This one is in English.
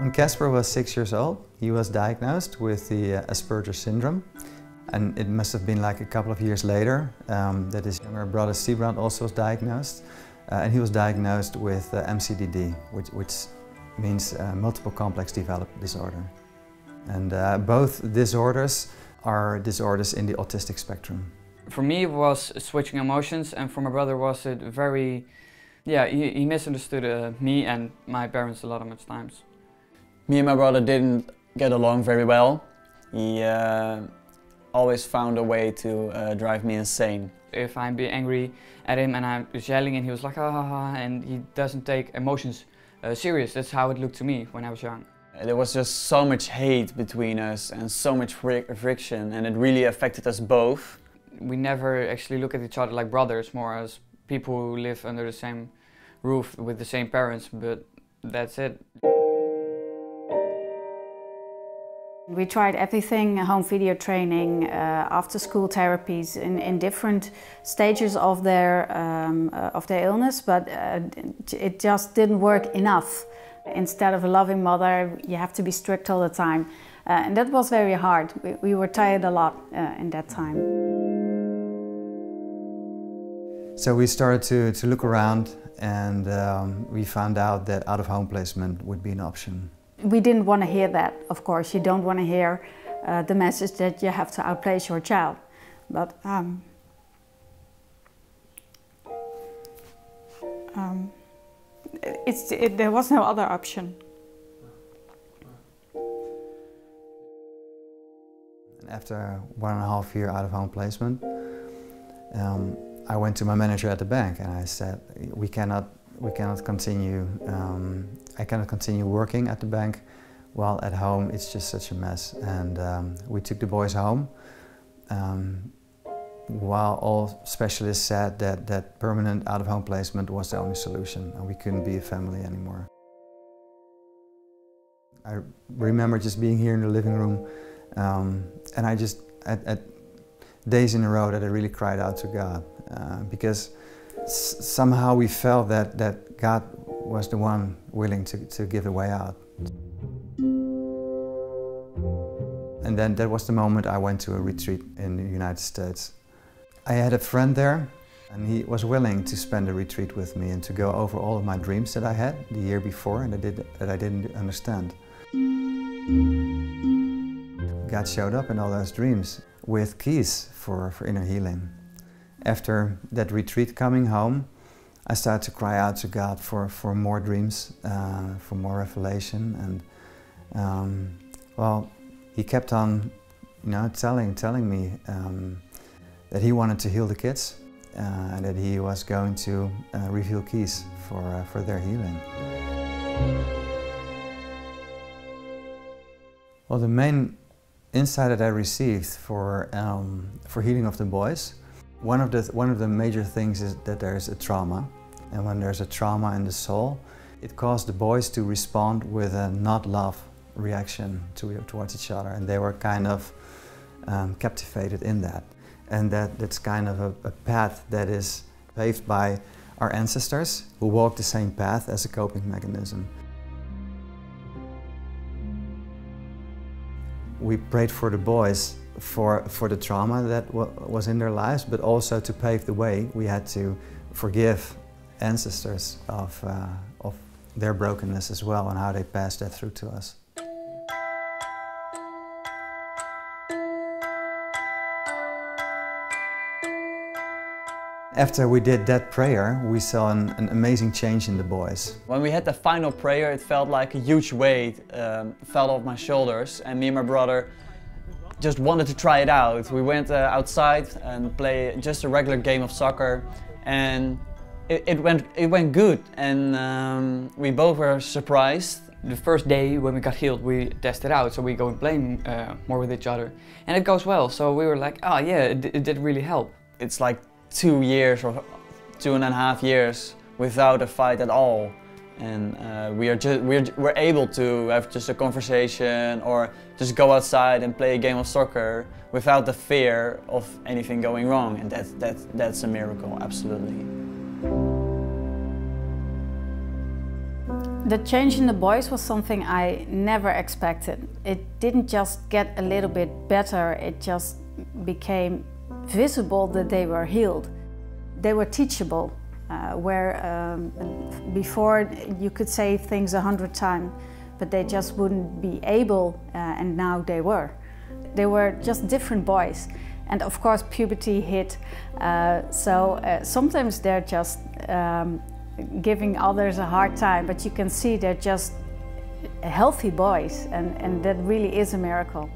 When Casper was 6 years old, he was diagnosed with the Asperger's syndrome. And it must have been like a couple of years later that his younger brother Stiebrand also was diagnosed. And he was diagnosed with MCDD, which means multiple complex development disorder. And both disorders are disorders in the autistic spectrum. For me it was switching emotions, and for my brother was it very, he misunderstood me and my parents a lot of times. Me and my brother didn't get along very well. He always found a way to drive me insane. If I'm being angry at him and I'm yelling and he was like ha ha ha, and he doesn't take emotions serious. That's how it looked to me when I was young. There was just so much hate between us and so much friction, and it really affected us both. We never actually look at each other like brothers, more as people who live under the same roof with the same parents, but that's it. We tried everything, home video training, after school therapies in different stages of their illness, but it just didn't work enough. Instead of a loving mother, you have to be strict all the time. And that was very hard. We were tired a lot in that time. So we started to look around, and we found out that out-of-home placement would be an option. We didn't want to hear that, of course. You don't want to hear the message that you have to outplace your child. But there was no other option. After 1.5 years out-of-home placement, I went to my manager at the bank and I said, we cannot continue. I cannot continue working at the bank while at home it's just such a mess. And we took the boys home, while all specialists said that permanent out-of-home placement was the only solution and we couldn't be a family anymore. I remember just being here in the living room, and I just, at days in a row, that I really cried out to God, because somehow we felt that God was the one willing to give a way out. And then that was the moment I went to a retreat in the United States. I had a friend there, and he was willing to spend a retreat with me and to go over all of my dreams that I had the year before and that I didn't understand. God showed up in all those dreams with keys for inner healing. After that retreat, coming home, I started to cry out to God for more dreams, for more revelation, and well, He kept on, telling me that He wanted to heal the kids, and that He was going to reveal keys for their healing. Well, the main insight that I received for healing of the boys, one of the major things is that there is a trauma, and when there's a trauma in the soul, it caused the boys to respond with a not love reaction towards each other, and they were kind of captivated in that. And that's kind of a path that is paved by our ancestors who walked the same path as a coping mechanism. We prayed for the boys for the trauma that was in their lives, but also to pave the way, we had to forgive ancestors of their brokenness as well, and how they passed that through to us. After we did that prayer, we saw an amazing change in the boys. When we had the final prayer, it felt like a huge weight fell off my shoulders, and me and my brother just wanted to try it out. We went outside and played just a regular game of soccer, and it went good, and we both were surprised. The first day when we got healed, we tested out, so we go and play more with each other, and it goes well. So we were like, oh yeah, it did really help. It's like 2 years or 2.5 years without a fight at all, and we're able to have just a conversation or just go outside and play a game of soccer without the fear of anything going wrong, and that's a miracle, absolutely. The change in the boys was something I never expected. It didn't just get a little bit better, it just became visible that they were healed. They were teachable, where before you could say things 100 times, but they just wouldn't be able, and now they were. They were just different boys. And of course puberty hit, so sometimes they're just giving others a hard time, but you can see they're just healthy boys, and that really is a miracle.